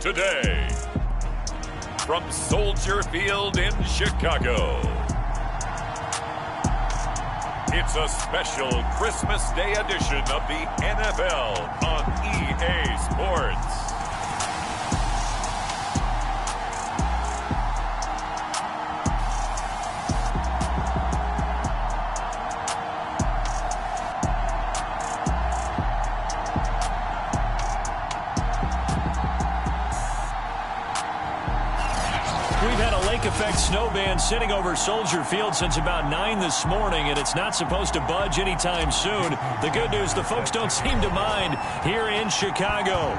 today. From Soldier Field in Chicago, it's a special Christmas Day edition of the NFL on EA Sports. Effect snowband sitting over Soldier Field since about 9 this morning, and it's not supposed to budge anytime soon. The good news, the folks don't seem to mind here in Chicago.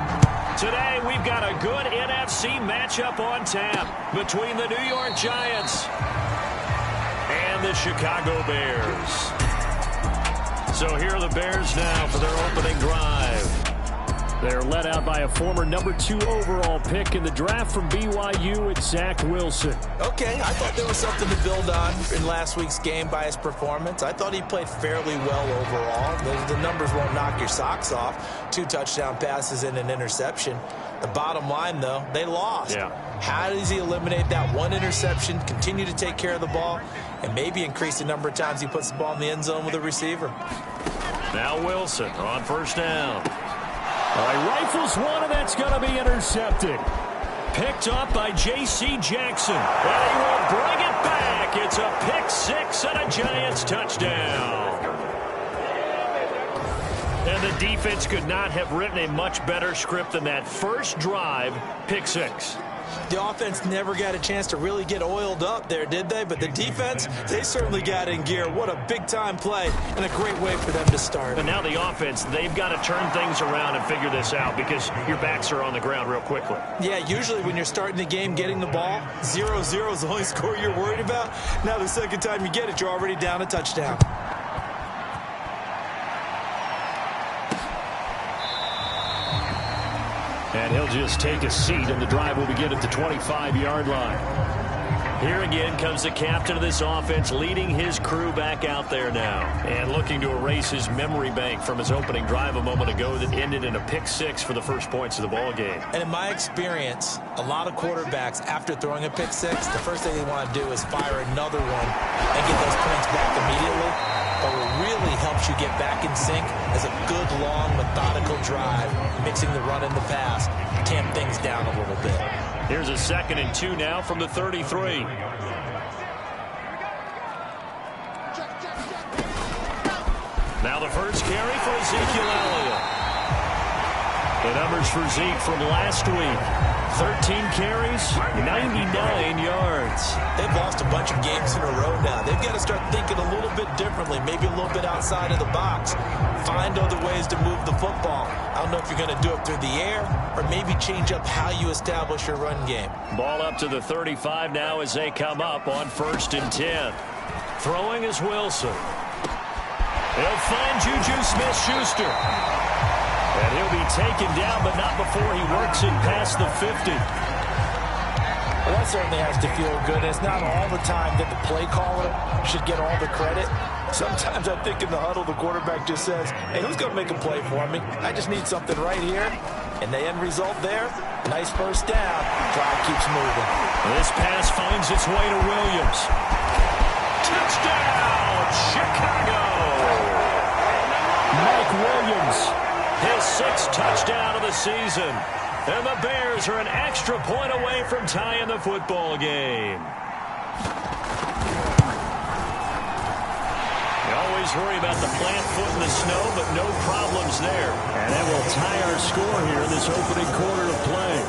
Today, we've got a good NFC matchup on tap between the New York Giants and the Chicago Bears. So here are the Bears now for their opening drive. They're led out by a former #2 overall pick in the draft from BYU, it's Zach Wilson. Okay, I thought there was something to build on in last week's game by his performance. I thought he played fairly well overall. The numbers won't knock your socks off. 2 touchdown passes and an interception. The bottom line, though, they lost. Yeah. How does he eliminate that one interception, continue to take care of the ball, and maybe increase the number of times he puts the ball in the end zone with a receiver? Now Wilson on first down. All right, rifles one, and that's going to be intercepted. Picked up by J.C. Jackson. And he will bring it back. It's a pick 6 and a Giants touchdown. And the defense could not have written a much better script than that first drive, pick 6. The offense never got a chance to really get oiled up there, did they? But the defense, they certainly got in gear. What a big-time play and a great way for them to start. And now the offense, they've got to turn things around and figure this out because your backs are on the ground real quickly. Yeah, usually when you're starting the game getting the ball, 0-0 is the only score you're worried about. Now the second time you get it, you're already down a touchdown. And he'll just take a seat, and the drive will begin at the 25-yard line. Here again comes the captain of this offense, leading his crew back out there now. And looking to erase his memory bank from his opening drive a moment ago that ended in a pick 6 for the first points of the ball game. And in my experience, a lot of quarterbacks, after throwing a pick 6, the first thing they want to do is fire another one and get those points back immediately. But what really helps you get back in sync is a good, long, methodical drive, mixing the run and the pass, tamp things down a little bit. Here's a 2nd and 2 now from the 33. Now the first carry for Ezekiel Elliott. The numbers for Zeke from last week. 13 carries, 99 yards. They've lost a bunch of games in a row now. They've got to start thinking a little bit differently, maybe a little bit outside of the box. Find other ways to move the football. I don't know if you're going to do it through the air or maybe change up how you establish your run game. Ball up to the 35 now as they come up on 1st and 10. Throwing is Wilson. He'll find Juju Smith-Schuster. And he'll be taken down, but not before he works it past the 50. Well, that certainly has to feel good. It's not all the time that the play caller should get all the credit. Sometimes I think in the huddle, the quarterback just says, hey, who's going to make a play for me? I just need something right here. And the end result there, nice first down. Drive keeps moving. This pass finds its way to Williams. Touchdown, Chicago! Mike Williams, his 6th touchdown of the season. And the Bears are an extra point away from tying the football game. You always worry about the plant foot in the snow, but no problems there. And that will tie our score here in this opening quarter of play.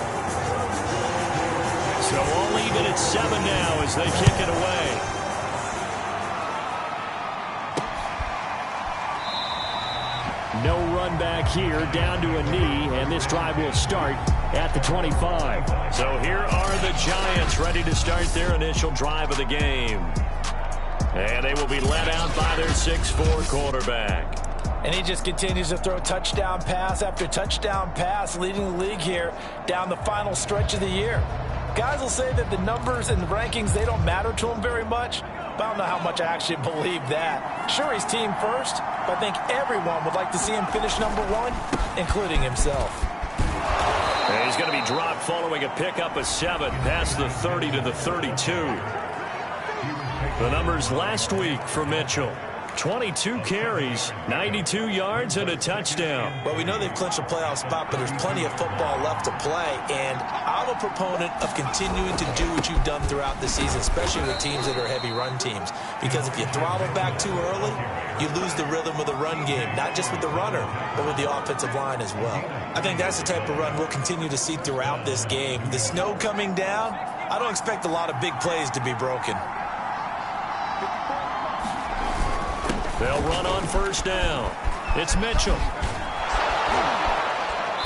So all even at 7 now as they kick it away. No run back here, down to a knee, and this drive will start at the 25. So here are the Giants ready to start their initial drive of the game. And they will be led out by their 6'4" quarterback. And he just continues to throw touchdown pass after touchdown pass, leading the league here down the final stretch of the year. Guys will say that the numbers and the rankings, they don't matter to him very much. But I don't know how much I actually believe that. Sure, he's team first, but I think everyone would like to see him finish #1, including himself. And he's going to be dropped following a pickup of 7 past the 30 to the 32. The numbers last week for Mitchell. 22 carries, 92 yards, and a touchdown. Well, we know they've clinched a playoff spot, but there's plenty of football left to play. And I'm a proponent of continuing to do what you've done throughout the season, especially with teams that are heavy run teams. Because if you throttle back too early, you lose the rhythm of the run game, not just with the runner, but with the offensive line as well. I think that's the type of run we'll continue to see throughout this game. The snow coming down, I don't expect a lot of big plays to be broken. They'll run on first down. It's Mitchell.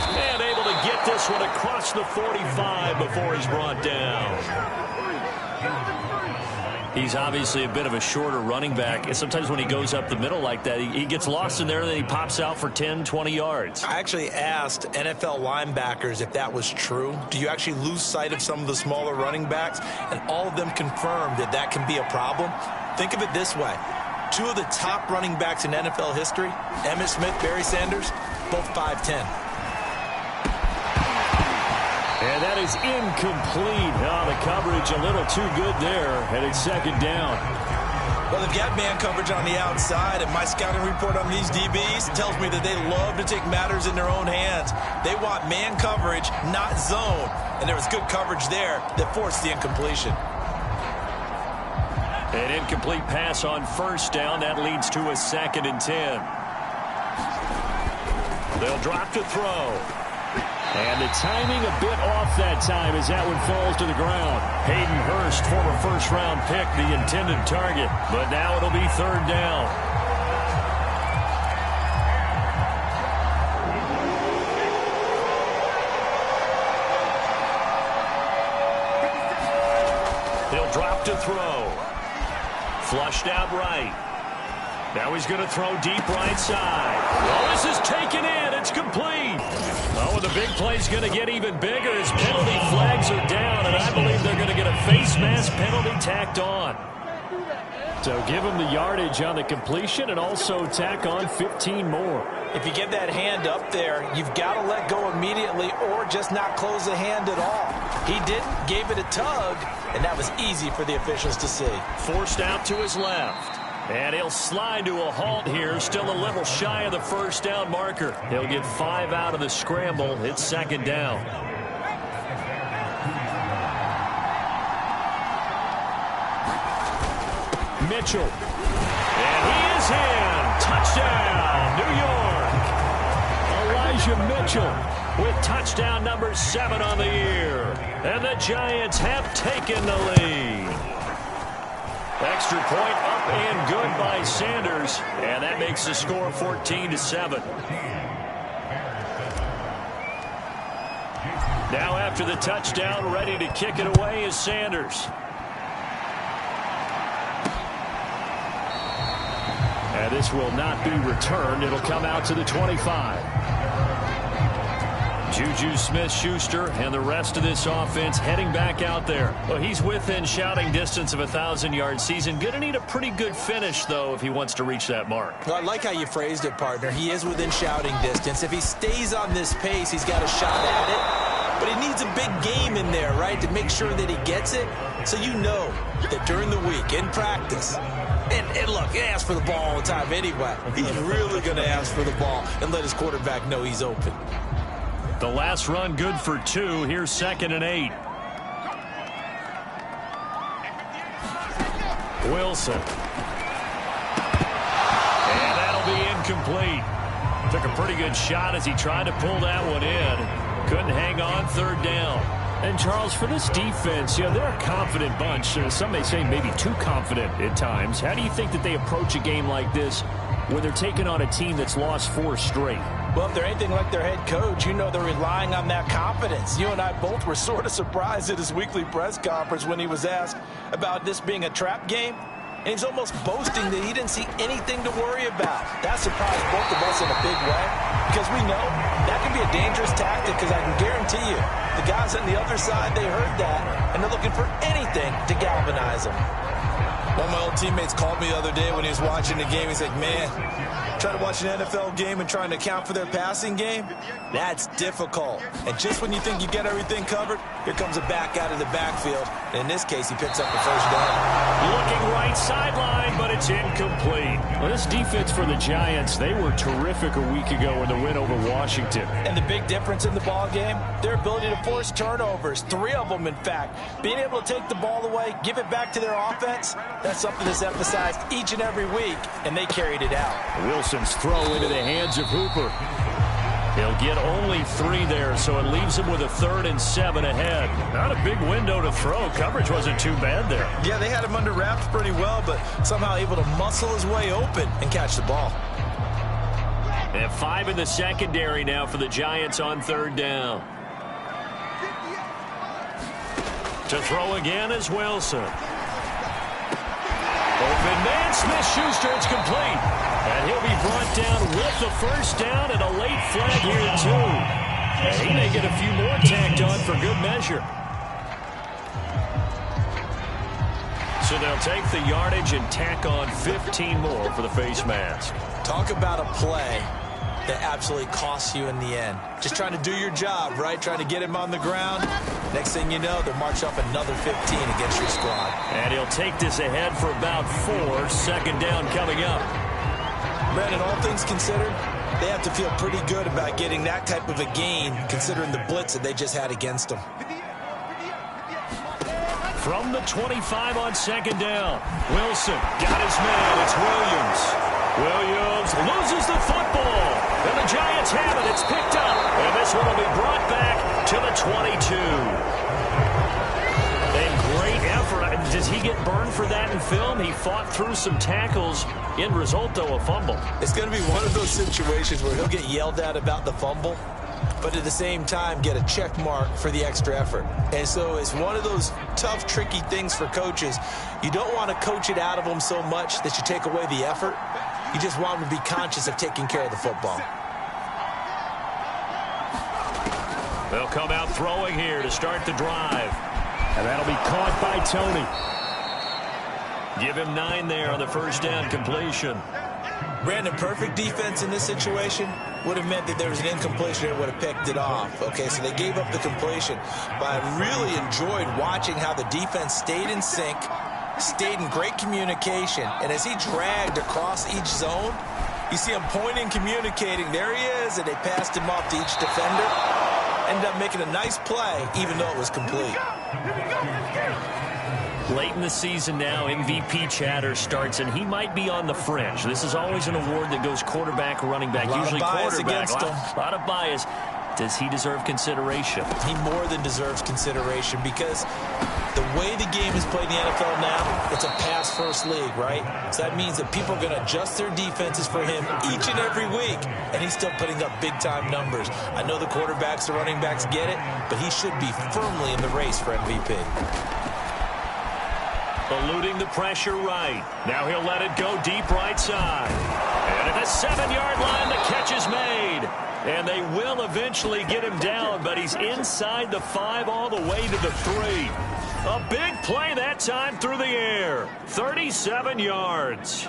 And able to get this one across the 45 before he's brought down. He's obviously a bit of a shorter running back. And sometimes when he goes up the middle like that, he gets lost in there, and then he pops out for 10, 20 yards. I actually asked NFL linebackers if that was true. Do you actually lose sight of some of the smaller running backs? And all of them confirmed that that can be a problem. Think of it this way. 2 of the top running backs in NFL history, Emmitt Smith, Barry Sanders, both 5'10". And that is incomplete. Oh, the coverage a little too good there, and it's second down. Well, they've got man coverage on the outside, and my scouting report on these DBs tells me that they love to take matters in their own hands. They want man coverage, not zone. And there was good coverage there that forced the incompletion. An incomplete pass on first down. That leads to a 2nd and 10. They'll drop to throw. And the timing a bit off that time as that one falls to the ground. Hayden Hurst, former first-round pick, the intended target. But now it'll be 3rd down. They'll drop to throw. Flushed out right. Now he's going to throw deep right side. Oh, this is taken in. It's complete. Oh, and the big play's going to get even bigger as penalty flags are down, and I believe they're going to get a face mask penalty tacked on. So give him the yardage on the completion and also tack on 15 more. If you get that hand up there, you've got to let go immediately or just not close the hand at all. He didn't, gave it a tug, and that was easy for the officials to see. Forced out to his left. And he'll slide to a halt here, still a little shy of the first down marker. He'll get 5 out of the scramble. It's 2nd down. Mitchell. And he is in. Touchdown, New York. Elijah Mitchell with touchdown number 7 on the year. And the Giants have taken the lead. Extra point up and good by Sanders. And that makes the score 14-7. Now after the touchdown, ready to kick it away is Sanders. And this will not be returned. It'll come out to the 25. Juju Smith-Schuster and the rest of this offense heading back out there. Well, he's within shouting distance of a 1,000-yard season. Going to need a pretty good finish, though, if he wants to reach that mark. Well, I like how you phrased it, partner. He is within shouting distance. If he stays on this pace, he's got a shot at it. But he needs a big game in there, right, to make sure that he gets it. So you know that during the week, in practice, and look, he asks for the ball all the time anyway. He's really going to ask for the ball and let his quarterback know he's open. The last run good for 2. Here's 2nd and 8. Wilson. And that'll be incomplete. Took a pretty good shot as he tried to pull that one in. Couldn't hang on. 3rd down. And, Charles, for this defense, you know, they're a confident bunch. Some may say maybe too confident at times. How do you think that they approach a game like this when they're taking on a team that's lost 4 straight? Well, if they're anything like their head coach, you know they're relying on that confidence. You and I both were sort of surprised at his weekly press conference when he was asked about this being a trap game. And he's almost boasting that he didn't see anything to worry about. That surprised both of us in a big way because we know that can be a dangerous tactic because I can guarantee you the guys on the other side, they heard that, and they're looking for anything to galvanize them. One of my old teammates called me the other day when he was watching the game. He's like, man, Try to watch an NFL game and trying to account for their passing game? That's difficult. And just when you think you get everything covered, here comes a back out of the backfield. And in this case, he picks up the first down. Looking right sideline, but it's incomplete. Well, this defense for the Giants, they were terrific a week ago in the win over Washington. And the big difference in the ball game, their ability to force turnovers, 3 of them, in fact. Being able to take the ball away, give it back to their offense, that's something that's emphasized each and every week, and they carried it out. Wilson's throw into the hands of Hooper. He'll get only 3 there, so it leaves him with a 3rd and 7 ahead. Not a big window to throw. Coverage wasn't too bad there. Yeah, they had him under wraps pretty well, but somehow able to muscle his way open and catch the ball. They have 5 in the secondary now for the Giants on 3rd down. To throw again is Wilson. Open man, Smith-Schuster, it's complete. And he'll be brought down with the first down and a late flag here, too. And he may get a few more tacked on for good measure. So they'll take the yardage and tack on 15 more for the face mask. Talk about a play that absolutely costs you in the end. Just trying to do your job, right? Trying to get him on the ground. Next thing you know, they'll march up another 15 against your squad. And he'll take this ahead for about 4. Second down coming up. Brandon, all things considered, they have to feel pretty good about getting that type of a gain, considering the blitz that they just had against them. From the 25 on second down, Wilson got his man. It's Williams. Williams loses the football. And the Giants have it. It's picked up. And this one will be brought back to the 22. And great effort. Does he get burned for that in film? He fought through some tackles. End result, though, a fumble. It's going to be one of those situations where he'll get yelled at about the fumble, but at the same time get a check mark for the extra effort. And so it's one of those tough, tricky things for coaches. You don't want to coach it out of them so much that you take away the effort. You just want them to be conscious of taking care of the football. They'll come out throwing here to start the drive. And that'll be caught by Tony. Give him 9 there on the first down completion. Brandon, perfect defense in this situation would have meant that there was an incompletion that would have picked it off. Okay, so they gave up the completion. But I really enjoyed watching how the defense stayed in sync, stayed in great communication. And as he dragged across each zone, you see him pointing, communicating. There he is, and they passed him off to each defender. Ended up making a nice play, even though it was complete. Late in the season now, MVP chatter starts, and he might be on the fringe. This is always an award that goes quarterback, running back, usually quarterback. A lot of bias. Does he deserve consideration? He more than deserves consideration because the way the game is played in the NFL now, it's a pass-first league, right? So that means that people are going to adjust their defenses for him each and every week, and he's still putting up big-time numbers. I know the quarterbacks, the running backs get it, but he should be firmly in the race for MVP. Eluding the pressure right. Now he'll let it go deep right side. And at the 7-yard line, the catch is made. And they will eventually get him down, but he's inside the 5 all the way to the 3. A big play that time through the air. 37 yards.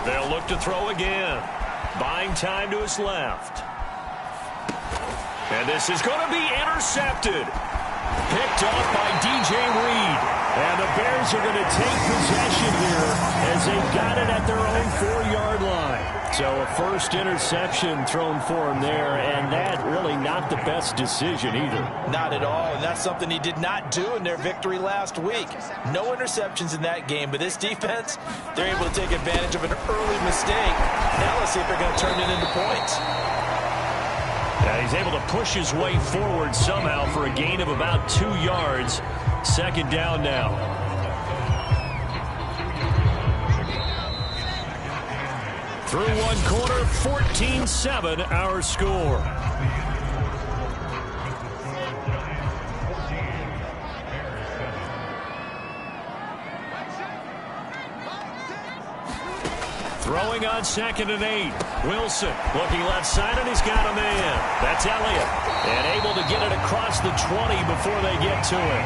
They'll look to throw again. Buying time to his left. And this is going to be intercepted. Picked off by DJ Reed. And the Bears are going to take possession here as they've got it at their own 4-yard line. So a first interception thrown for him there, and that really not the best decision either. Not at all, and that's something he did not do in their victory last week. No interceptions in that game, but this defense, they're able to take advantage of an early mistake. Now let's see if they're going to turn it into points. Yeah, he's able to push his way forward somehow for a gain of about 2 yards. Second down now. Through one quarter, 14-7 our score. Throwing on 2nd and 8. Wilson looking left side, and he's got a man. That's Elliott. And able to get it across the 20 before they get to it.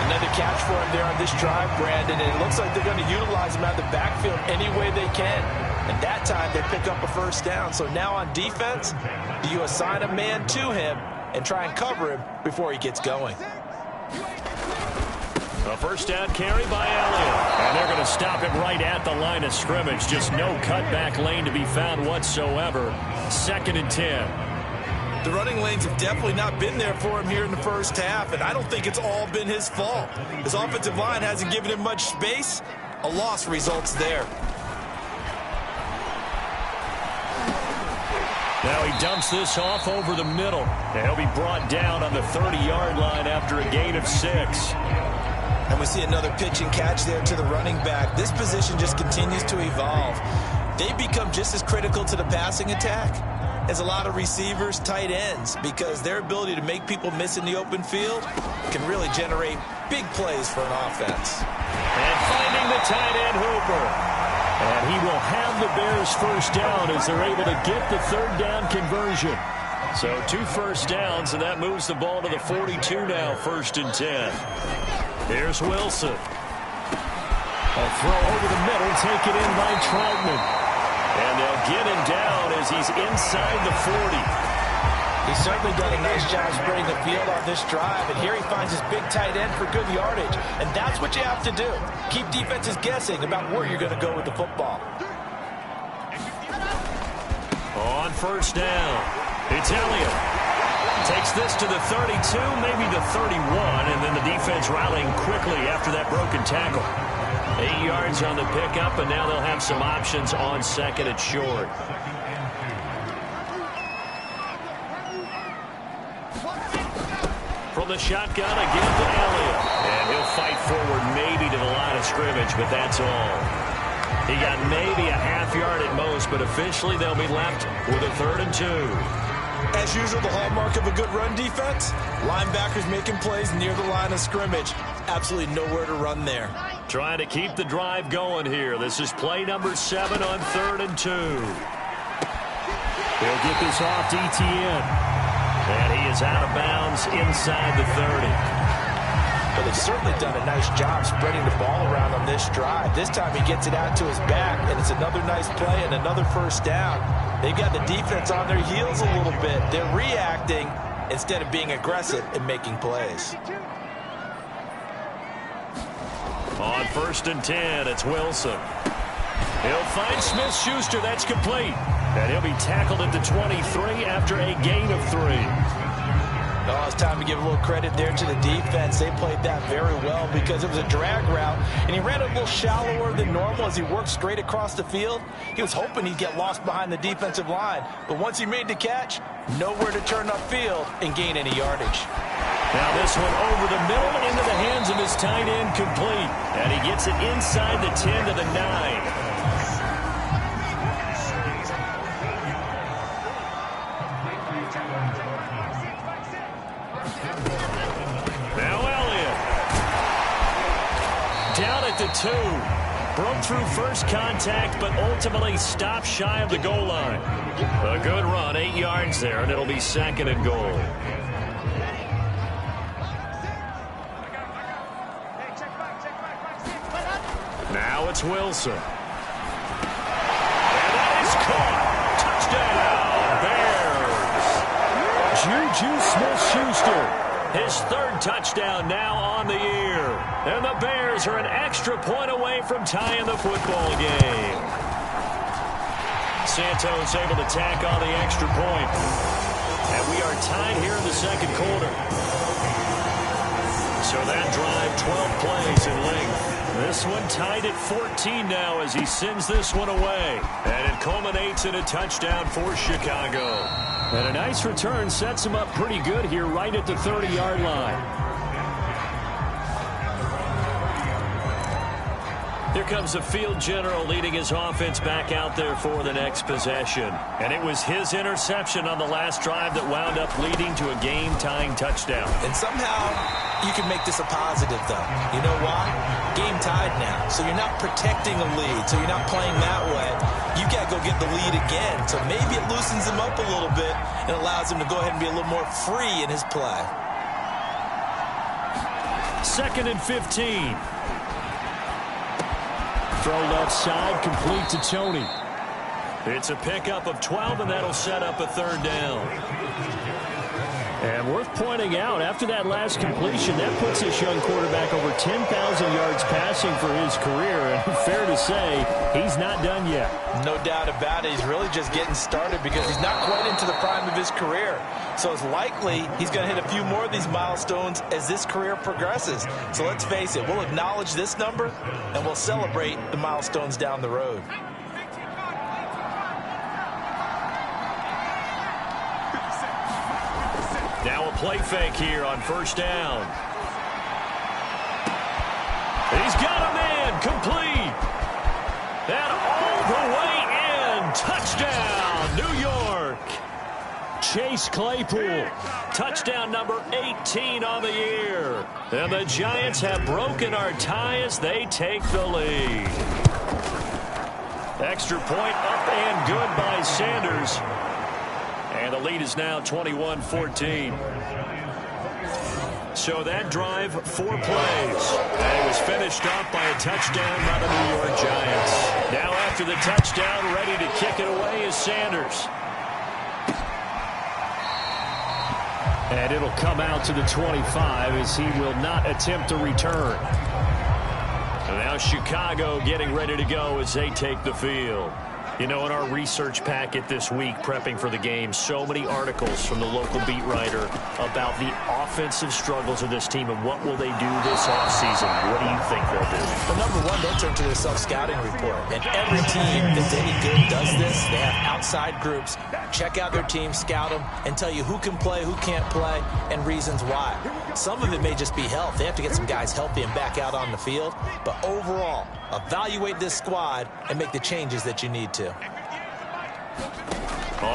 Another catch for him there on this drive, Brandon, and it looks like they're going to utilize him out of the backfield any way they can. And that time they pick up a first down. So now on defense, do you assign a man to him and try and cover him before he gets going? A first down carry by Elliott. And they're going to stop it right at the line of scrimmage. Just no cutback lane to be found whatsoever. 2nd and 10. The running lanes have definitely not been there for him here in the first half, and I don't think it's all been his fault. His offensive line hasn't given him much space. A loss results there. Now he dumps this off over the middle. And he'll be brought down on the 30-yard line after a gain of 6. And we see another pitch and catch there to the running back. This position just continues to evolve. They become just as critical to the passing attack as a lot of receivers, tight ends, because their ability to make people miss in the open field can really generate big plays for an offense. And finding the tight end, Hooper. And he will have the Bears first down as they're able to get the 3rd down conversion. So 2 first downs, and that moves the ball to the 42 now, 1st and 10. Here's Wilson. A throw over the middle, taken in by Troutman. And they'll get him down as he's inside the 40. He's certainly done a nice job spreading the field on this drive, and here he finds his big tight end for good yardage. And that's what you have to do. Keep defenses guessing about where you're going to go with the football. On first down, it's Elliott. Takes this to the 32, maybe the 31, and then the defense rallying quickly after that broken tackle. 8 yards on the pickup, and now they'll have some options on 2nd and short. From the shotgun again to Elliott. And he'll fight forward maybe to the line of scrimmage, but that's all. He got maybe a half yard at most, but officially they'll be left with a 3rd and 2. As usual, the hallmark of a good run defense, linebackers making plays near the line of scrimmage. Absolutely nowhere to run there. Trying to keep the drive going here. This is play number 7 on 3rd and 2. He'll get this off to Etienne. And he is out of bounds inside the 30. But they've certainly done a nice job spreading the ball around on this drive. This time he gets it out to his back, and it's another nice play and another first down. They've got the defense on their heels a little bit. They're reacting instead of being aggressive and making plays. On 1st and 10, it's Wilson. He'll find Smith-Schuster. That's complete. And he'll be tackled at the 23 after a gain of 3. Oh, it's time to give a little credit there to the defense. They played that very well because it was a drag route, and he ran a little shallower than normal as he worked straight across the field. He was hoping he'd get lost behind the defensive line, but once he made the catch, nowhere to turn upfield and gain any yardage. Now this one over the middle into the hands of his tight end, complete. And he gets it inside the 10 to the 9. Down at the 2. Broke through first contact, but ultimately stopped shy of the goal line. A good run, 8 yards there, and it'll be 2nd and goal. Now it's Wilson. And that is caught. Touchdown, Bears. Juju Smith-Schuster. His 3rd touchdown now on the year. And the Bears are an extra point away from tying the football game. Santos able to tack on the extra point. And we are tied here in the 2nd quarter. So that drive, 12 plays in length. This one tied at 14 now as he sends this one away. And it culminates in a touchdown for Chicago. And a nice return sets him up pretty good here right at the 30-yard line. Here comes the field general leading his offense back out there for the next possession. And it was his interception on the last drive that wound up leading to a game-tying touchdown. And somehow you can make this a positive, though. You know why? Game tied now. So you're not protecting a lead. So you're not playing that way. You got to go get the lead again. So maybe it loosens him up a little bit and allows him to go ahead and be a little more free in his play. 2nd and 15. Throw left side, complete to Tony. It's a pickup of 12, and that'll set up a 3rd down. And worth pointing out, after that last completion, that puts this young quarterback over 10,000 yards passing for his career. And fair to say, he's not done yet. No doubt about it. He's really just getting started because he's not quite into the prime of his career. So it's likely he's going to hit a few more of these milestones as this career progresses. So let's face it, we'll acknowledge this number, and we'll celebrate the milestones down the road. Now a play fake here on 1st down. He's got a man, complete. And all the way in. Touchdown, New York. Chase Claypool. Touchdown number 18 on the year. And the Giants have broken our tie as they take the lead. Extra point up and good by Sanders. And the lead is now 21-14. So that drive, 4 plays. And it was finished off by a touchdown by the New York Giants. Now after the touchdown, ready to kick it away is Sanders. And it'll come out to the 25 as he will not attempt to return. And now Chicago getting ready to go as they take the field. You know, in our research packet this week, prepping for the game, so many articles from the local beat writer about the offensive struggles of this team and what will they do this offseason. What do you think they'll do? Well, number one, they'll turn to their self-scouting report. And every team that's any good does this. They have outside groups. Check out their team, scout them, and tell you who can play, who can't play, and reasons why. Some of it may just be health. They have to get some guys healthy and back out on the field. But overall, evaluate this squad and make the changes that you need to. On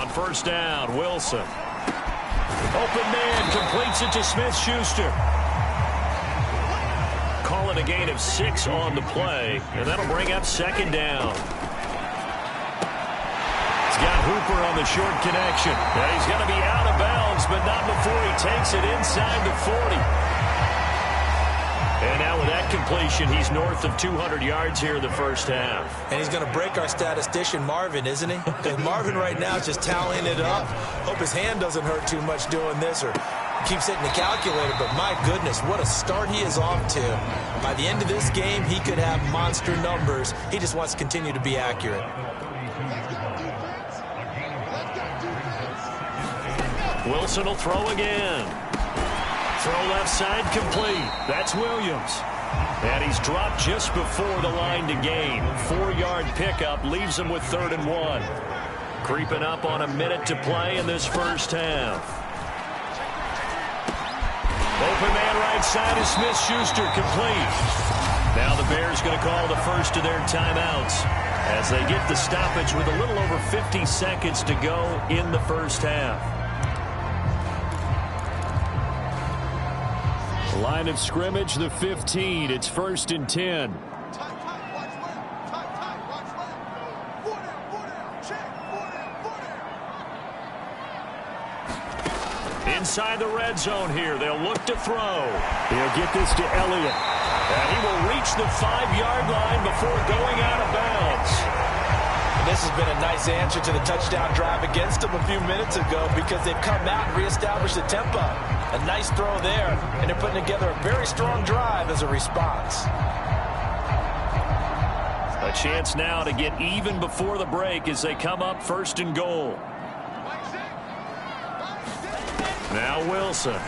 1st down, Wilson. Open man, completes it to Smith-Schuster. Call it a gain of 6 on the play, and that'll bring up 2nd down. He's got Hooper on the short connection. And he's going to be out of bounds, but not before he takes it inside the 40. And now with that completion, he's north of 200 yards here in the 1st half. And he's going to break our statistician, Marvin, isn't he? Because Marvin right now is just tallying it up. Hope his hand doesn't hurt too much doing this or keeps hitting the calculator. But my goodness, what a start he is off to. By the end of this game, he could have monster numbers. He just wants to continue to be accurate. Wilson will throw again. Throw left side complete. That's Williams. And he's dropped just before the line to gain. 4-yard pickup leaves him with 3rd and 1. Creeping up on a minute to play in this 1st half. Open man right side is Smith-Schuster, complete. Now the Bears going to call the first of their timeouts as they get the stoppage with a little over 50 seconds to go in the 1st half. Line of scrimmage, the 15. It's 1st and 10. Inside the red zone here. They'll look to throw. He'll get this to Elliott. And he will reach the 5-yard line before going out of bounds. And this has been a nice answer to the touchdown drive against them a few minutes ago because they've come out and reestablished the tempo. A nice throw there, and they're putting together a very strong drive as a response. A chance now to get even before the break as they come up 1st and goal. Now Wilson. In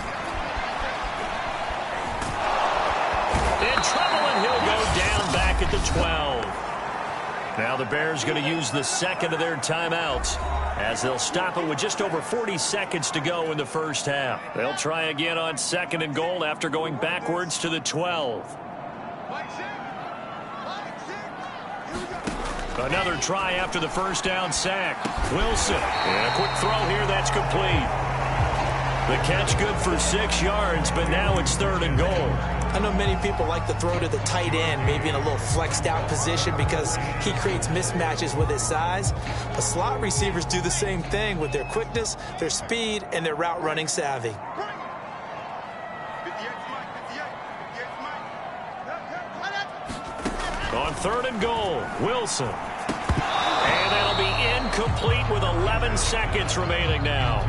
trouble, and he'll go down back at the 12. Now the Bears going to use the 2nd of their timeouts as they'll stop it with just over 40 seconds to go in the 1st half. They'll try again on 2nd and goal after going backwards to the 12. Another try after the first down sack. Wilson. And a quick throw here. That's complete. The catch good for 6 yards, but now it's 3rd and goal. I know many people like to throw to the tight end, maybe in a little flexed out position because he creates mismatches with his size. But slot receivers do the same thing with their quickness, their speed, and their route running savvy. On 3rd and goal, Wilson. And that'll be incomplete with 11 seconds remaining now.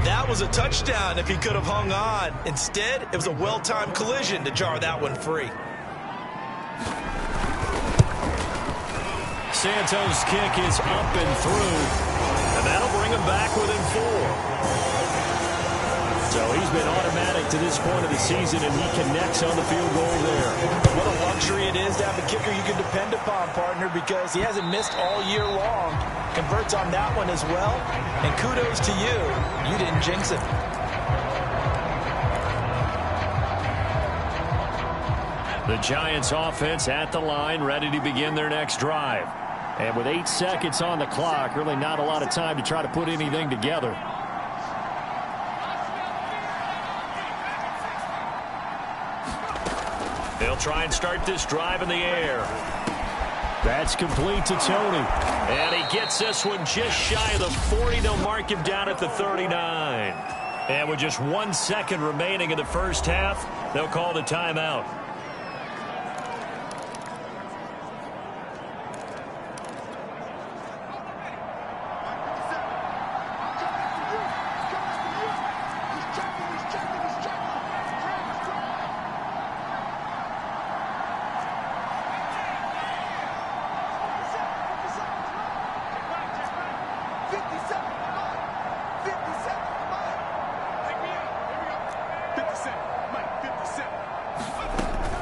That was a touchdown if he could have hung on. Instead, it was a well-timed collision to jar that one free. Santos' kick is up and through, and that'll bring him back within 4. So he's been automatic to this point of the season, and he connects on the field goal there. What a luxury it is to have a kicker you can depend upon, partner, because he hasn't missed all year long. Converts on that one as well, and kudos to you. You didn't jinx it. The Giants offense at the line, ready to begin their next drive. And with 8 seconds on the clock, really not a lot of time to try to put anything together. They'll try and start this drive in the air. That's complete to Tony. And he gets this one just shy of the 40. They'll mark him down at the 39. And with just 1 second remaining in the first half, they'll call the timeout.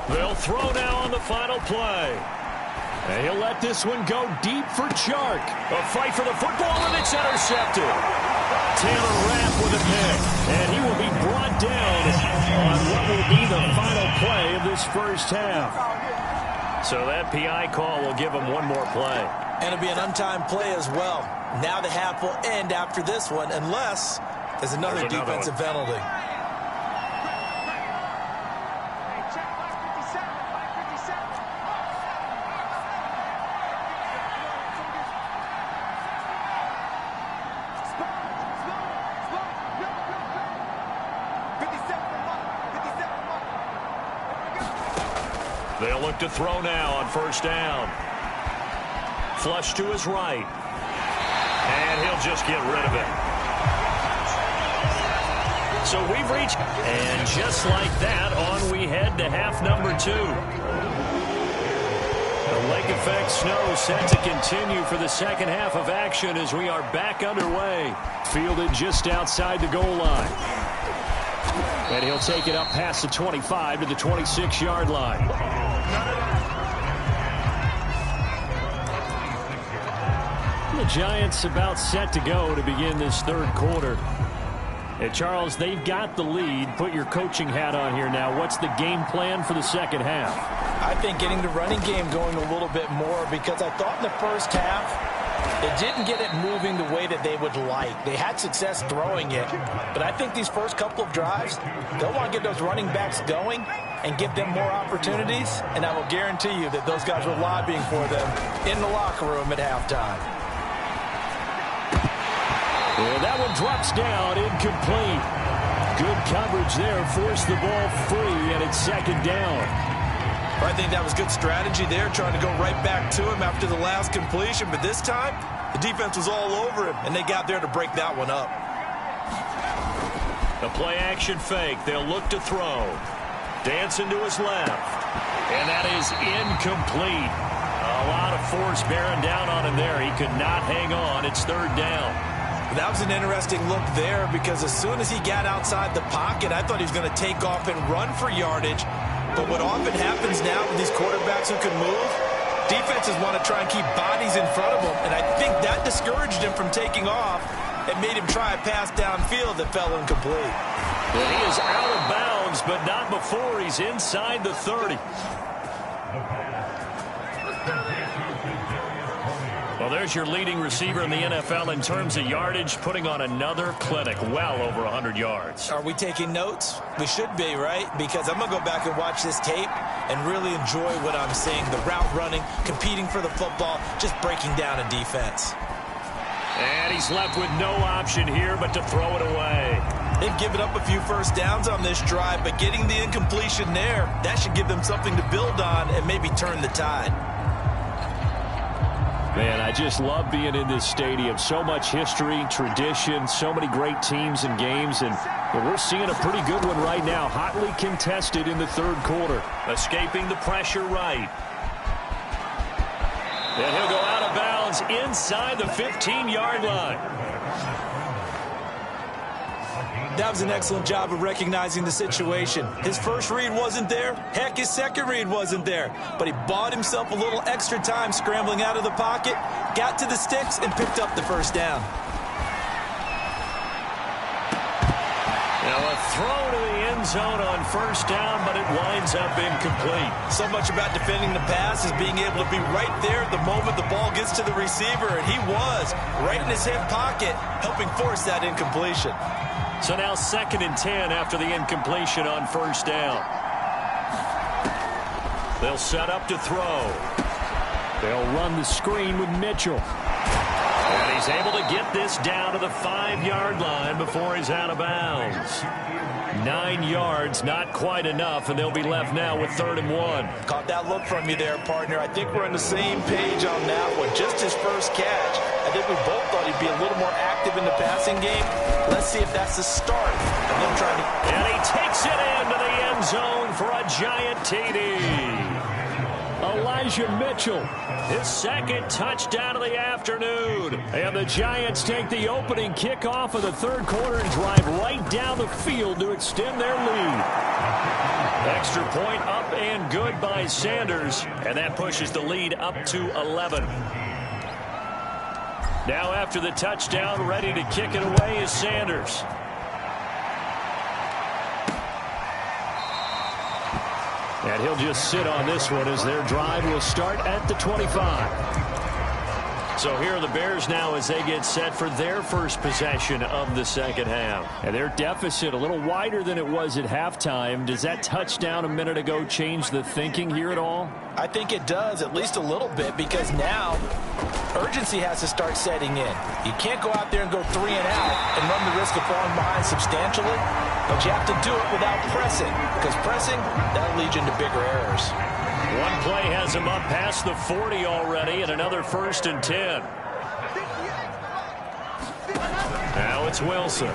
They'll throw now on the final play. And he'll let this one go deep for Chark. A fight for the football, and it's intercepted. Taylor Rapp with a pick. And he will be brought down on what will be the final play of this first half. So that PI call will give him one more play. And it'll be an untimed play as well. Now the half will end after this one, unless there's another defensive penalty. They'll look to throw now on first down. Flush to his right. And he'll just get rid of it. So we've reached, and just like that, on we head to half number 2. The lake effect snow set to continue for the second half of action as we are back underway. Fielded just outside the goal line. And he'll take it up past the 25 to the 26-yard line. The Giants about set to go to begin this third quarter. And Charles, they've got the lead. Put your coaching hat on here now. What's the game plan for the second half? I think getting the running game going a little bit more, because I thought in the first half they didn't get it moving the way that they would like. They had success throwing it, but I think these first couple of drives, they'll want to get those running backs going and give them more opportunities, and I will guarantee you that those guys were lobbying for them in the locker room at halftime. And that one drops down, incomplete. Good coverage there, forced the ball free, and it's second down. I think that was good strategy there, trying to go right back to him after the last completion. But this time, the defense was all over him, and they got there to break that one up. The play-action fake. They'll look to throw. Dancing to his left. And that is incomplete. A lot of force bearing down on him there. He could not hang on. It's third down. That was an interesting look there, because as soon as he got outside the pocket, I thought he was going to take off and run for yardage. But what often happens now with these quarterbacks who can move, defenses want to try and keep bodies in front of them, and I think that discouraged him from taking off and made him try a pass downfield that fell incomplete. Well, he is out of bounds, but not before he's inside the 30. Well, there's your leading receiver in the NFL in terms of yardage, putting on another clinic, well over 100 yards. Are we taking notes? We should be, right? Because I'm going to go back and watch this tape and really enjoy what I'm seeing. The route running, competing for the football, just breaking down a defense. And he's left with no option here but to throw it away. They've given up a few first downs on this drive, but getting the incompletion there, that should give them something to build on and maybe turn the tide. Man, I just love being in this stadium. So much history, tradition, so many great teams and games, and we're seeing a pretty good one right now. Hotly contested in the third quarter. Escaping the pressure right. And he'll go out of bounds inside the 15-yard line. That was an excellent job of recognizing the situation. His first read wasn't there. Heck, his second read wasn't there. But he bought himself a little extra time scrambling out of the pocket, got to the sticks, and picked up the first down. Now a throw to the end zone on first down, but it winds up incomplete. So much about defending the pass is being able to be right there the moment the ball gets to the receiver, and he was right in his hip pocket, helping force that incompletion. So now 2nd and 10 after the incompletion on first down. They'll set up to throw. They'll run the screen with Mitchell. And he's able to get this down to the 5-yard line before he's out of bounds. 9 yards, not quite enough, and they'll be left now with 3rd and 1. Caught that look from you there, partner. I think we're on the same page on that one. Just his first catch. I think we both thought he'd be a little more active in the passing game. Let's see if that's the start of them trying to... And he takes it into the end zone for a giant TD. Elijah Mitchell, his 2nd touchdown of the afternoon. And the Giants take the opening kickoff of the 3rd quarter and drive right down the field to extend their lead. Extra point up and good by Sanders, and that pushes the lead up to 11. Now after the touchdown, ready to kick it away is Sanders. And he'll just sit on this one as their drive will start at the 25. So here are the Bears now as they get set for their first possession of the second half. And their deficit a little wider than it was at halftime. Does that touchdown a minute ago change the thinking here at all? I think it does, at least a little bit, because now urgency has to start setting in. You can't go out there and go 3 and out and run the risk of falling behind substantially, but you have to do it without pressing, because pressing, that'll lead you into bigger errors. One play has him up past the 40 already, and another 1st and 10. Now it's Wilson.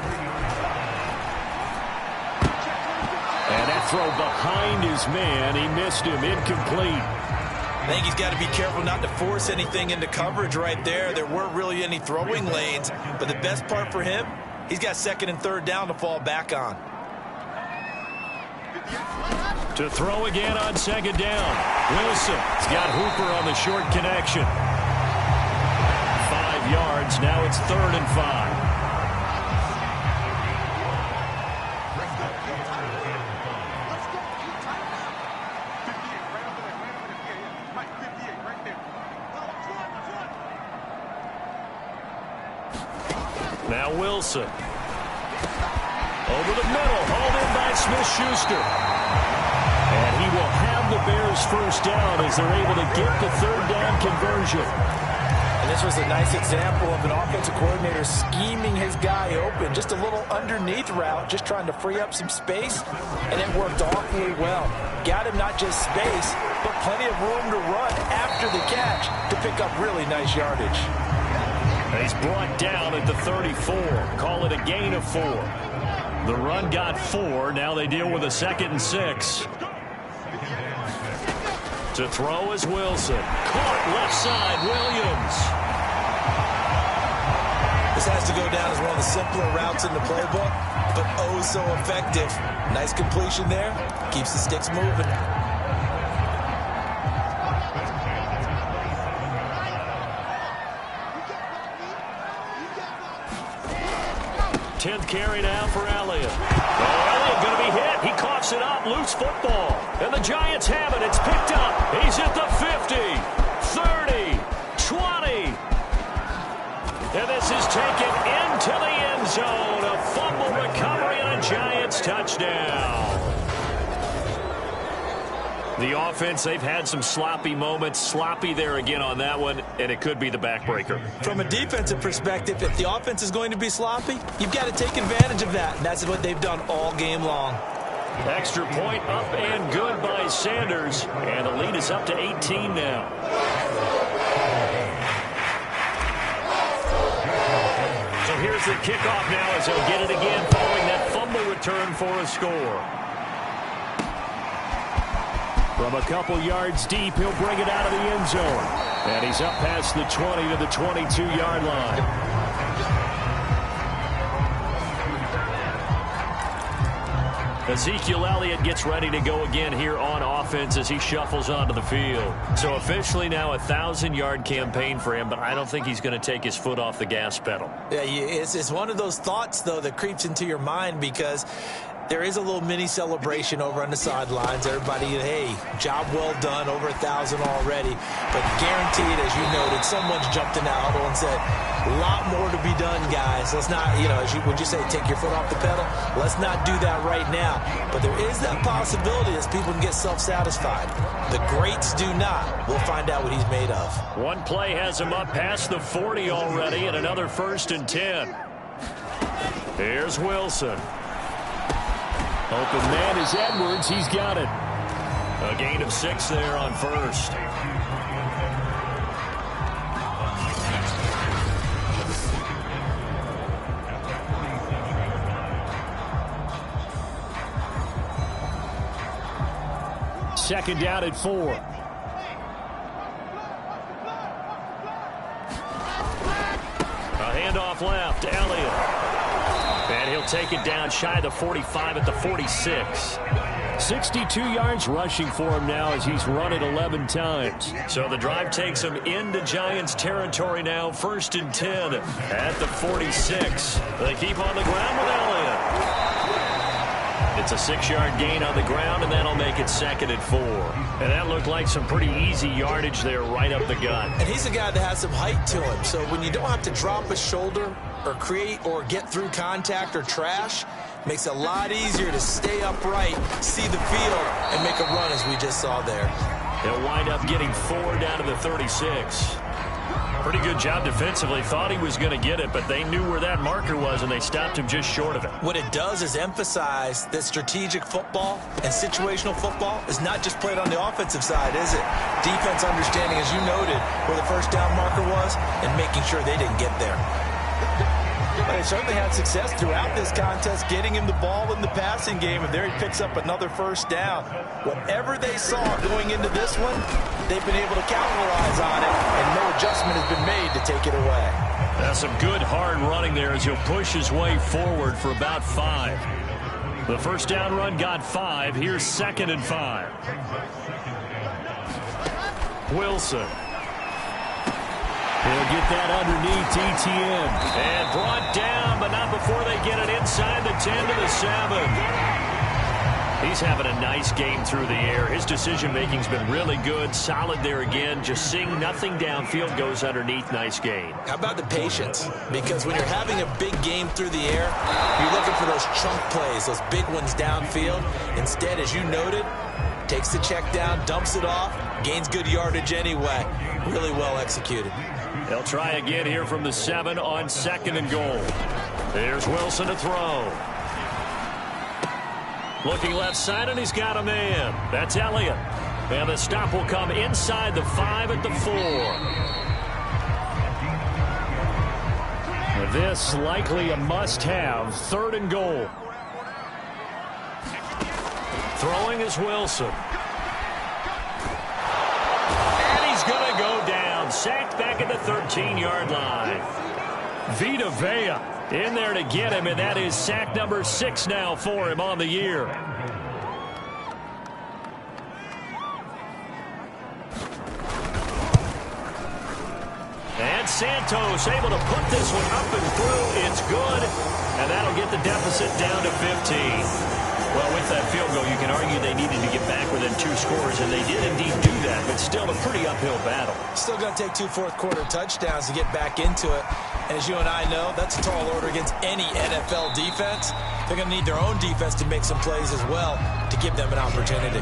And that throw behind his man, he missed him, incomplete. I think he's got to be careful not to force anything into coverage right there. There weren't really any throwing lanes, but the best part for him, he's got 2nd and 3rd down to fall back on. To throw again on 2nd down. Wilson's got Hooper on the short connection. 5 yards. Now it's 3rd and 5. Now Wilson. Over the middle. Hauled in by Smith-Schuster. And he will have the Bears first down as they're able to get the 3rd down conversion. And this was a nice example of an offensive coordinator scheming his guy open. Just a little underneath route, just trying to free up some space, and it worked awfully well. Got him not just space, but plenty of room to run after the catch to pick up really nice yardage. And he's brought down at the 34. Call it a gain of 4. The run got 4. Now they deal with a 2nd and 6. To throw is Wilson. Caught left side, Williams. This has to go down as one of the simpler routes in the playbook, but oh so effective. Nice completion there. Keeps the sticks moving. 10th carry now for Elliott. Oh, Elliott going to be hit. He coughs it up. Loose football. And the Giants have it. It's picked up. He's at the 50, 30, 20, And this is taken into the end zone. A fumble recovery and a Giants touchdown. The offense, they've had some sloppy moments. Sloppy there again on that one, and it could be the backbreaker. From a defensive perspective, if the offense is going to be sloppy, you've got to take advantage of that. And that's what they've done all game long. Extra point up and good by Sanders. And the lead is up to 18 now. So here's the kickoff now as they'll get it again following that fumble return for a score. From a couple yards deep, he'll bring it out of the end zone. And he's up past the 20 to the 22-yard line. Ezekiel Elliott gets ready to go again here on offense as he shuffles onto the field. So officially now a 1,000-yard campaign for him, but I don't think he's going to take his foot off the gas pedal. Yeah, it's one of those thoughts, though, that creeps into your mind because there is a little mini celebration over on the sidelines. Everybody, hey, job well done, over 1,000 already. But guaranteed, as you noted, someone's jumped in that huddle and said, a lot more to be done, guys. Let's not, would you say, take your foot off the pedal? Let's not do that right now. But there is that possibility as people can get self-satisfied. The greats do not. We'll find out what he's made of. One play has him up past the 40 already, and another 1st and 10. Here's Wilson. Open man is Edwards. He's got it. A gain of 6 there on 1st. Second down at 4. A handoff left. Elliott. And he'll take it down shy of the 45 at the 46. 62 yards rushing for him now as he's run it 11 times. So the drive takes him into Giants territory now. 1st and 10 at the 46. They keep on the ground with Elliott. It's a 6-yard gain on the ground, and that'll make it 2nd and 4. And that looked like some pretty easy yardage there right up the gut. And he's a guy that has some height to him. So when you don't have to drop a shoulder or create or get through contact or trash, makes it a lot easier to stay upright, see the field, and make a run as we just saw there. He'll wind up getting 4 down to the 36. Pretty good job defensively. Thought he was going to get it, but they knew where that marker was, and they stopped him just short of it. What it does is emphasize that strategic football and situational football is not just played on the offensive side, is it? Defense understanding, as you noted, where the 1st down marker was and making sure they didn't get there. But they certainly had success throughout this contest, getting him the ball in the passing game, and there he picks up another 1st down. Whatever they saw going into this one, they've been able to capitalize on it, and no adjustment has been made to take it away. That's some good hard running there as he'll push his way forward for about 5. The 1st down run got 5. Here's 2nd and 5. Wilson. He'll get that underneath Etienne. And brought down, but not before they get it inside the 10 to the 7. He's having a nice game through the air. His decision-making's been really good. Solid there again. Just seeing nothing downfield, goes underneath. Nice gain. How about the patience? Because when you're having a big game through the air, you're looking for those chunk plays, those big ones downfield. Instead, as you noted, takes the check down, dumps it off, gains good yardage anyway. Really well executed. They'll try again here from the 7 on 2nd and goal. There's Wilson to throw. Looking left side, and he's got a man. That's Elliott. And the stop will come inside the 5 at the 4. This likely a must-have. 3rd and goal. Throwing is Wilson. And he's going to go down. Sacked back at the 13-yard line. Vita Vea in there to get him, and that is sack number 6 now for him on the year. And Santos able to put this one up and through. It's good, and that'll get the deficit down to 15. Well, with that field goal, you can argue they needed to get back within 2 scores, and they did indeed do that, but still a pretty uphill battle. Still going to take 2 fourth-quarter touchdowns to get back into it. And as you and I know, that's a tall order against any NFL defense. They're going to need their own defense to make some plays as well to give them an opportunity.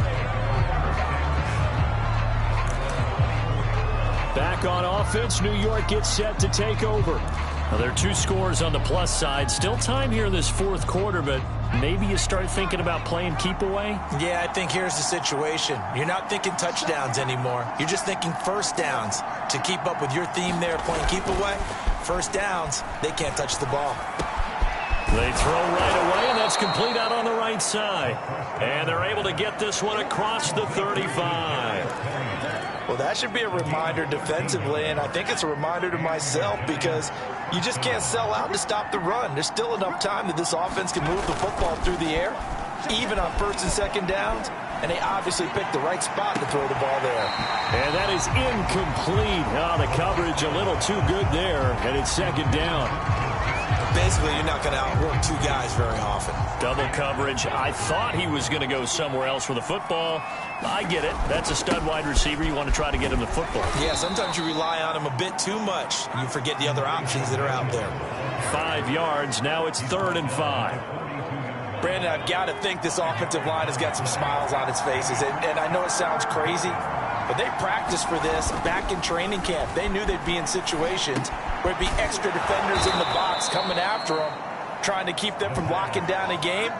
Back on offense, New York gets set to take over. Well, there are 2 scores on the plus side. Still time here in this fourth quarter, but maybe you start thinking about playing keep away? Yeah, I think here's the situation. You're not thinking touchdowns anymore. You're just thinking first downs. To keep up with your theme there, playing keep away, first downs, they can't touch the ball. They throw right away, and that's complete out on the right side. And they're able to get this one across the 35. Well, that should be a reminder defensively, and I think it's a reminder to myself because you just can't sell out to stop the run. There's still enough time that this offense can move the football through the air, even on first and second downs, and they obviously picked the right spot to throw the ball there. And that is incomplete. Oh, the coverage a little too good there, and it's second down. Basically, you're not going to outwork 2 guys very often. Double coverage. I thought he was going to go somewhere else with the football. I get it. That's a stud wide receiver. You want to try to get him the football. Yeah, sometimes you rely on him a bit too much. You forget the other options that are out there. 5 yards. Now it's 3rd and 5. Brandon, I've got to think this offensive line has got some smiles on its faces. And I know it sounds crazy, but they practiced for this back in training camp. They knew they'd be in situations where it'd be extra defenders in the box coming after them, trying to keep them from locking down a game.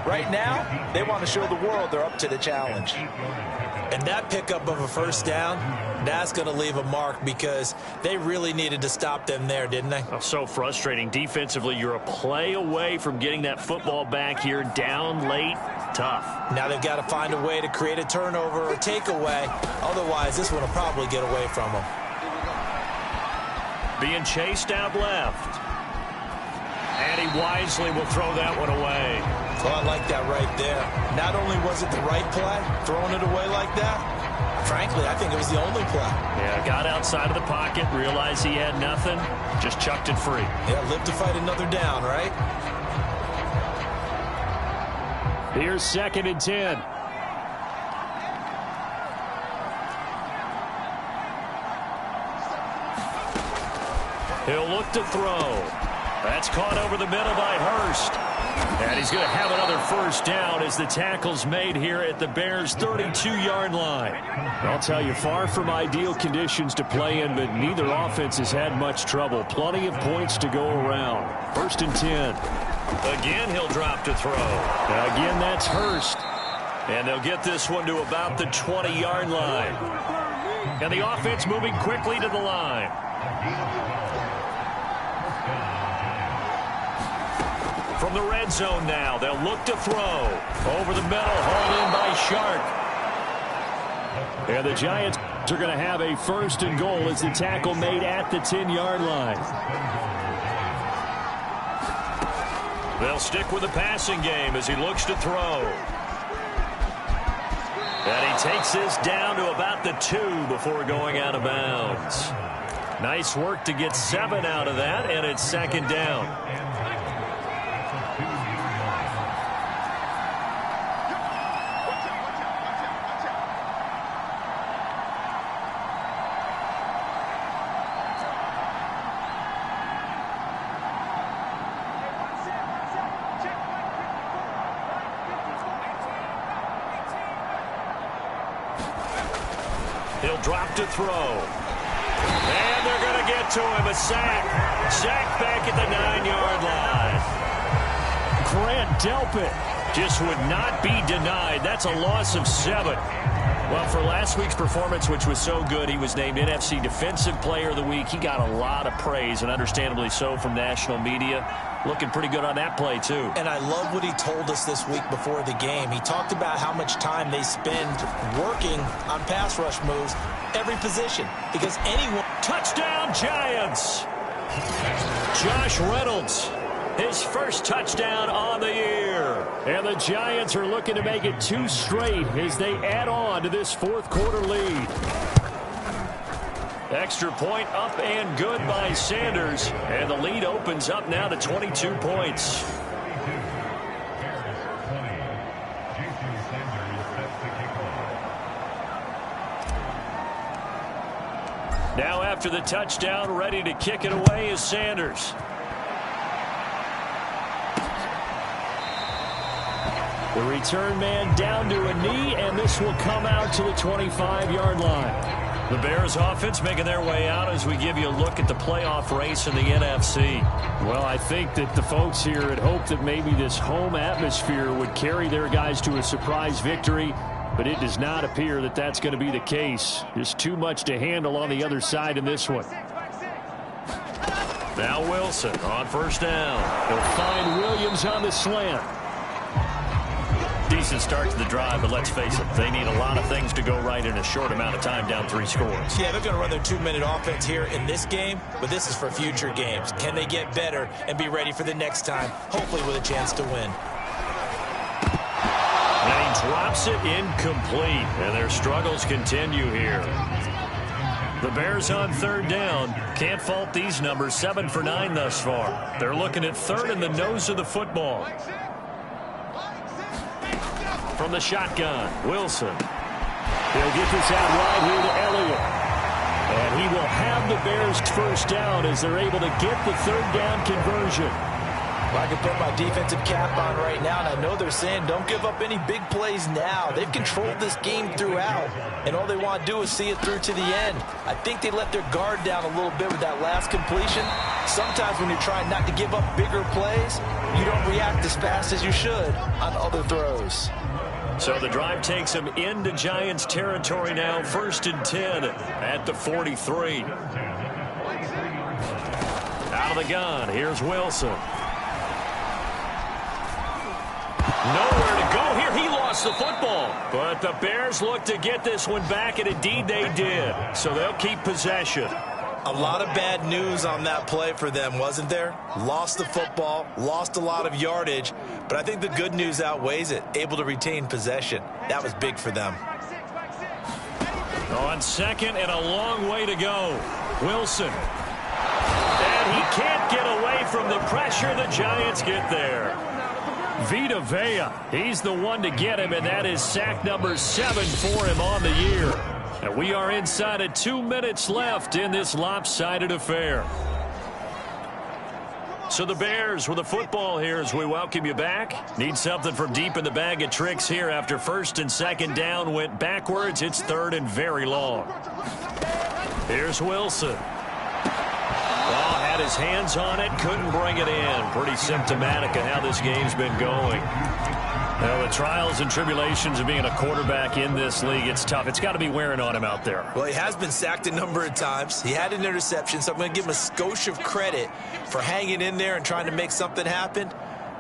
Right now, they want to show the world they're up to the challenge. And that pickup of a first down, that's going to leave a mark because they really needed to stop them there, didn't they? Oh, so frustrating. Defensively, you're a play away from getting that football back here, down late. Tough. Now they've got to find a way to create a turnover or takeaway. Otherwise, this one will probably get away from them. Being chased out left. And he wisely will throw that one away. Oh, I like that right there. Not only was it the right play, throwing it away like that, frankly, I think it was the only play. Yeah, got outside of the pocket, realized he had nothing, just chucked it free. Yeah, live to fight another down, right? Here's 2nd and 10. He'll look to throw. That's caught over the middle by Hurst. And he's going to have another first down as the tackle's made here at the Bears' 32-yard line. I'll tell you, far from ideal conditions to play in, but neither offense has had much trouble. Plenty of points to go around. 1st and 10. Again, he'll drop to throw. Again, that's Hurst. And they'll get this one to about the 20-yard line. And the offense moving quickly to the line. From the red zone now, they'll look to throw. Over the middle, hauled in by Shark. And the Giants are going to have a 1st and goal as the tackle made at the 10-yard line. They'll stick with the passing game as he looks to throw. And he takes this down to about the 2 before going out of bounds. Nice work to get 7 out of that, and it's 2nd down. He'll drop to throw. And they're going to get to him. A sack. Sack back at the 9-yard line. Grant Delpit just would not be denied. That's a loss of 7. Well, for last week's performance, which was so good, he was named NFC Defensive Player of the Week. He got a lot of praise, and understandably so, from national media. Looking pretty good on that play, too. And I love what he told us this week before the game. He talked about how much time they spend working on pass rush moves, every position. Because anyone... Touchdown, Giants! Josh Reynolds, his first touchdown on the year. And the Giants are looking to make it 2 straight as they add on to this fourth quarter lead. Extra point up and good by Sanders. And the lead opens up now to 22 points. Now after the touchdown, ready to kick it away is Sanders. The return man down to a knee, and this will come out to the 25-yard line. The Bears offense making their way out as we give you a look at the playoff race in the NFC. Well, I think that the folks here had hoped that maybe this home atmosphere would carry their guys to a surprise victory, but it does not appear that that's going to be the case. There's too much to handle on the other side in this one. Now Wilson on first down. They'll find Williams on the slant. Decent start to the drive, but let's face it, they need a lot of things to go right in a short amount of time, down 3 scores. Yeah, they're going to run their 2-minute offense here in this game, but this is for future games. Can they get better and be ready for the next time, hopefully with a chance to win? And he drops it incomplete, and their struggles continue here. The Bears on third down. Can't fault these numbers, 7 for 9 thus far. They're looking at third in the nose of the football. From the shotgun, Wilson. They'll get this out wide here to Elliott. And he will have the Bears first down as they're able to get the third down conversion. Well, I can put my defensive cap on right now, and I know they're saying don't give up any big plays now. They've controlled this game throughout, and all they want to do is see it through to the end. I think they let their guard down a little bit with that last completion. Sometimes when you're trying not to give up bigger plays, you don't react as fast as you should on other throws. So the drive takes them into Giants territory now, 1st and 10 at the 43. Out of the gun, here's Wilson. Nowhere to go here. He lost the football. But the Bears look to get this one back, and indeed they did. So they'll keep possession. A lot of bad news on that play for them, wasn't there? Lost the football, lost a lot of yardage, but I think the good news outweighs it. Able to retain possession. That was big for them. On second and a long way to go. Wilson. And he can't get away from the pressure. The Giants get there. Vita Vea, he's the one to get him, and that is sack number 7 for him on the year. And we are inside of 2 minutes left in this lopsided affair. So the Bears with the football here as we welcome you back. Need something from deep in the bag of tricks here after 1st and 2nd down went backwards. It's 3rd and very long. Here's Wilson. Ball had his hands on it, couldn't bring it in. Pretty symptomatic of how this game's been going. Now, the trials and tribulations of being a quarterback in this league, it's tough. It's got to be wearing on him out there. Well, he has been sacked a number of times. He had an interception, so I'm going to give him a skosh of credit for hanging in there and trying to make something happen,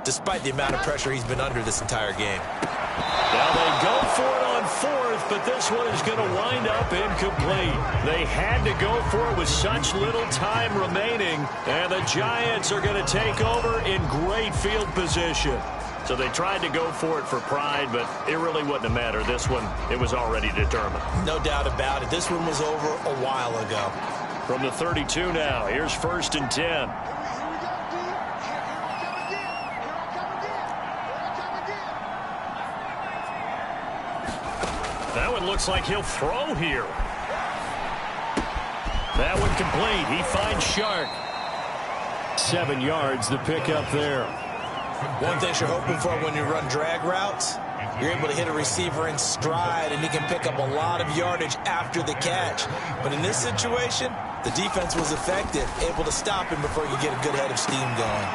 despite the amount of pressure he's been under this entire game. Now they go for it on 4th, but this one is going to wind up incomplete. They had to go for it with such little time remaining, and the Giants are going to take over in great field position. So they tried to go for it for pride, but it really wouldn't have mattered. This one, it was already determined. No doubt about it. This one was over a while ago. From the 32 now, here's 1st and 10. That one looks like he'll throw here. That one complete. He finds Shark. 7 yards, the pickup there. One thing you're hoping for when you run drag routes, you're able to hit a receiver in stride, and he can pick up a lot of yardage after the catch. But in this situation, the defense was effective, able to stop him before you get a good head of steam going.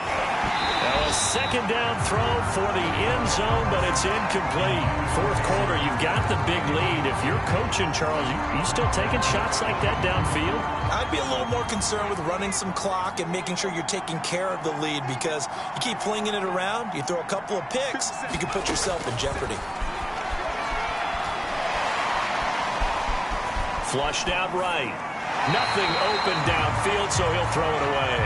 Now a 2nd down throw for the end zone, but it's incomplete. 4th quarter, you've got the big lead. If you're coaching, Charles, you still taking shots like that downfield? I'd be a little more concerned with running some clock and making sure you're taking care of the lead, because you keep flinging it around, you throw a couple of picks, you can put yourself in jeopardy. Flushed out right. Nothing open downfield, so he'll throw it away.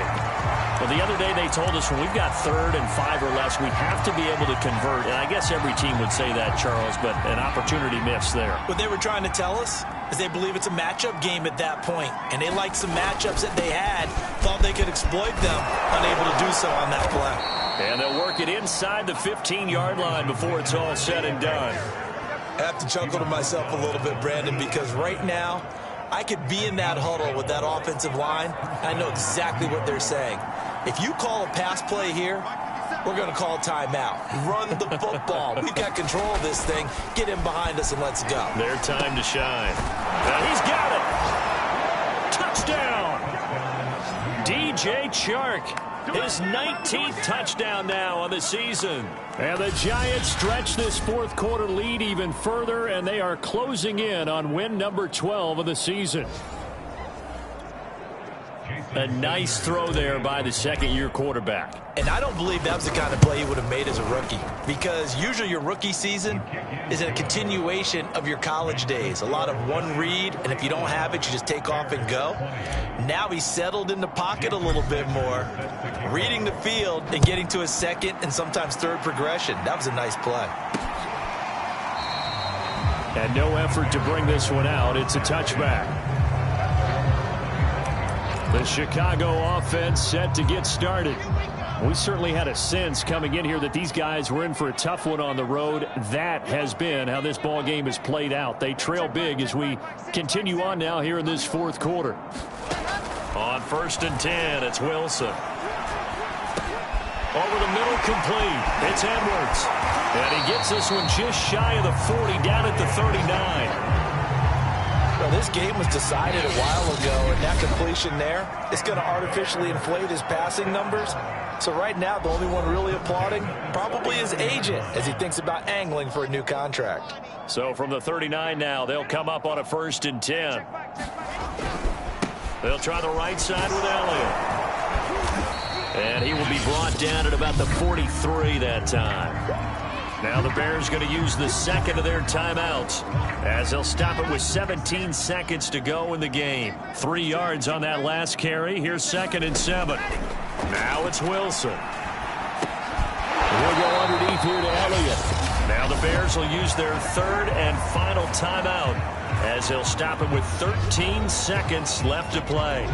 Well, the other day they told us when we've got 3rd and 5 or less, we have to be able to convert. And I guess every team would say that, Charles, but an opportunity missed there. What they were trying to tell us is they believe it's a matchup game at that point. And they liked some matchups that they had, thought they could exploit them, unable to do so on that play. And they'll work it inside the 15-yard line before it's all said and done. I have to chuckle to myself a little bit, Brandon, because right now, I could be in that huddle with that offensive line. I know exactly what they're saying. If you call a pass play here, we're going to call timeout. Run the football. We've got control of this thing. Get him behind us and let's go. Their time to shine. And he's got it. Touchdown. DJ Chark. His 19th touchdown now on the season. And the Giants stretch this fourth quarter lead even further, and they are closing in on win number 12 of the season. A nice throw there by the second-year quarterback. And I don't believe that was the kind of play he would have made as a rookie, because usually your rookie season is a continuation of your college days. A lot of one read, and if you don't have it, you just take off and go. Now he's settled in the pocket a little bit more, reading the field and getting to his second and sometimes third progression. That was a nice play. And no effort to bring this one out. It's a touchback. The Chicago offense set to get started. We certainly had a sense coming in here that these guys were in for a tough one on the road. That has been how this ball game has played out. They trail big as we continue on now here in this fourth quarter. On 1st and 10, it's Wilson. Over the middle, complete. It's Edwards. And he gets this one just shy of the 40, down at the 39. Well, this game was decided a while ago, and that completion there is going to artificially inflate his passing numbers. So right now, the only one really applauding probably his agent as he thinks about angling for a new contract. So from the 39 now, they'll come up on a 1st and 10. They'll try the right side with Elliott. And he will be brought down at about the 43 that time. Now the Bears going to use the second of their timeouts as they'll stop it with 17 seconds to go in the game. 3 yards on that last carry. Here's 2nd and 7. Now it's Wilson. We'll go underneath here to Elliott. Now the Bears will use their 3rd and final timeout as they'll stop it with 13 seconds left to play.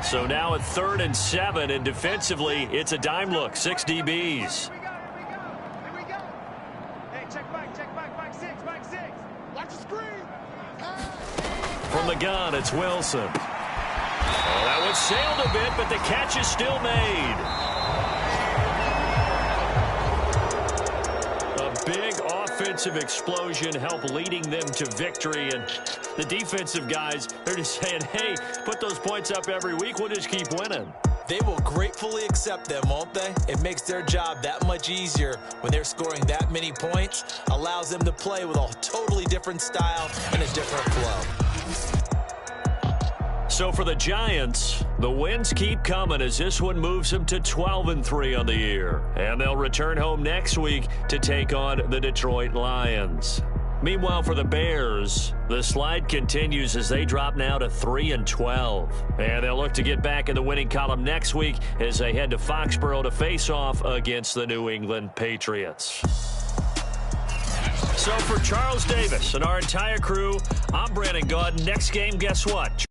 So now at 3rd and 7, and defensively, it's a dime look. 6 DBs. From the gun, it's Wilson. Oh, that one sailed a bit, but the catch is still made. A big offensive explosion helped leading them to victory. And the defensive guys, they're just saying, hey, put those points up every week. We'll just keep winning. They will gratefully accept them, won't they? It makes their job that much easier when they're scoring that many points. Allows them to play with a totally different style and a different flow. So for the Giants, the wins keep coming as this one moves them to 12-3 on the year. And they'll return home next week to take on the Detroit Lions. Meanwhile, for the Bears, the slide continues as they drop now to 3-12. And they'll look to get back in the winning column next week as they head to Foxborough to face off against the New England Patriots. So for Charles Davis and our entire crew, I'm Brandon Gaudin. Next game, guess what?